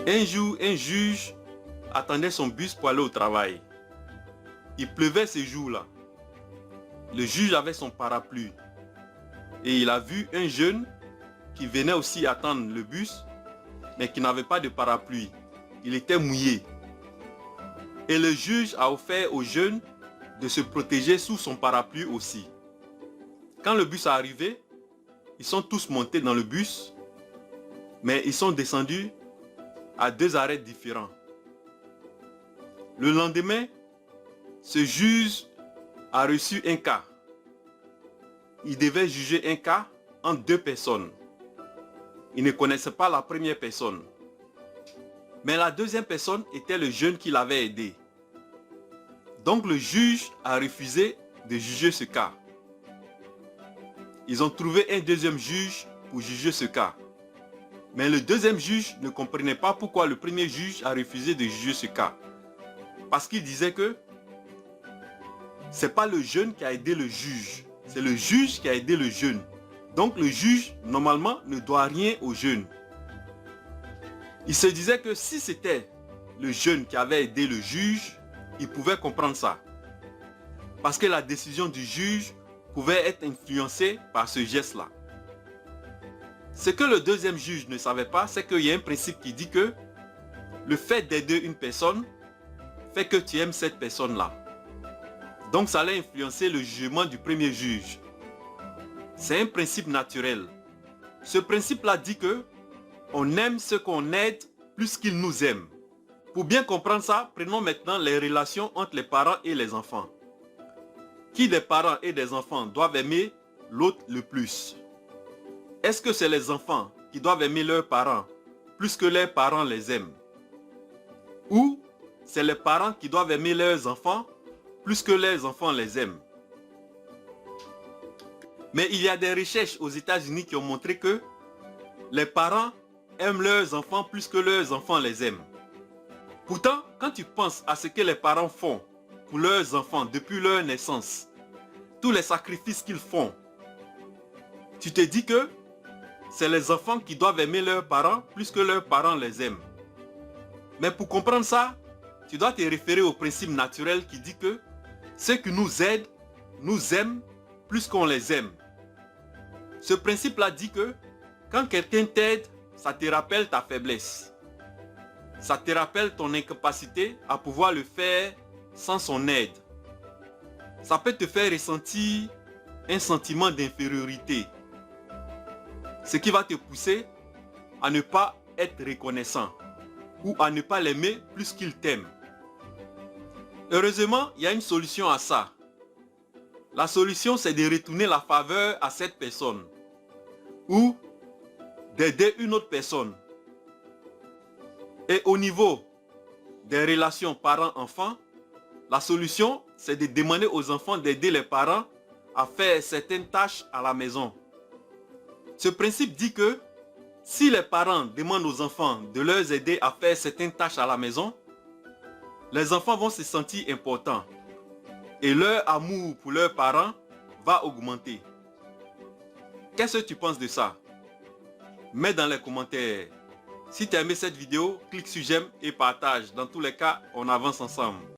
Un jour, un juge attendait son bus pour aller au travail. Il pleuvait ce jour-là. Le juge avait son parapluie. Et il a vu un jeune qui venait aussi attendre le bus, mais qui n'avait pas de parapluie. Il était mouillé. Et le juge a offert au jeune de se protéger sous son parapluie aussi. Quand le bus est arrivé, ils sont tous montés dans le bus, mais ils sont descendus à 2 arrêts différents. Le lendemain, ce juge a reçu un cas. Il devait juger un cas entre 2 personnes. Il ne connaissait pas la première personne. Mais la deuxième personne était le jeune qui l'avait aidé. Donc le juge a refusé de juger ce cas. Ils ont trouvé un deuxième juge pour juger ce cas. Mais le deuxième juge ne comprenait pas pourquoi le premier juge a refusé de juger ce cas. Parce qu'il disait que c'est pas le jeune qui a aidé le juge, c'est le juge qui a aidé le jeune. Donc le juge, normalement, ne doit rien au jeune. Il se disait que si c'était le jeune qui avait aidé le juge, il pouvait comprendre ça. Parce que la décision du juge pouvait être influencée par ce geste-là. Ce que le deuxième juge ne savait pas, c'est qu'il y a un principe qui dit que le fait d'aider une personne fait que tu aimes cette personne-là. Donc ça allait influencer le jugement du premier juge. C'est un principe naturel. Ce principe-là dit que on aime ceux qu'on aide plus qu'ils nous aiment. Pour bien comprendre ça, prenons maintenant les relations entre les parents et les enfants. Qui des parents et des enfants doivent aimer l'autre le plus? Est-ce que c'est les enfants qui doivent aimer leurs parents plus que leurs parents les aiment? Ou c'est les parents qui doivent aimer leurs enfants plus que leurs enfants les aiment? Mais il y a des recherches aux États-Unis qui ont montré que les parents aiment leurs enfants plus que leurs enfants les aiment. Pourtant, quand tu penses à ce que les parents font pour leurs enfants depuis leur naissance, tous les sacrifices qu'ils font, tu te dis que c'est les enfants qui doivent aimer leurs parents plus que leurs parents les aiment. Mais pour comprendre ça, tu dois te référer au principe naturel qui dit que ceux qui nous aident, nous aiment plus qu'on les aime. Ce principe-là dit que quand quelqu'un t'aide, ça te rappelle ta faiblesse. Ça te rappelle ton incapacité à pouvoir le faire sans son aide. Ça peut te faire ressentir un sentiment d'infériorité. Ce qui va te pousser à ne pas être reconnaissant ou à ne pas l'aimer plus qu'il t'aime. Heureusement, il y a une solution à ça. La solution, c'est de retourner la faveur à cette personne ou d'aider une autre personne. Et au niveau des relations parents-enfants, la solution, c'est de demander aux enfants d'aider les parents à faire certaines tâches à la maison. Ce principe dit que si les parents demandent aux enfants de leur aider à faire certaines tâches à la maison, les enfants vont se sentir importants et leur amour pour leurs parents va augmenter. Qu'est-ce que tu penses de ça? Mets dans les commentaires. Si tu as aimé cette vidéo, clique sur j'aime et partage. Dans tous les cas, on avance ensemble.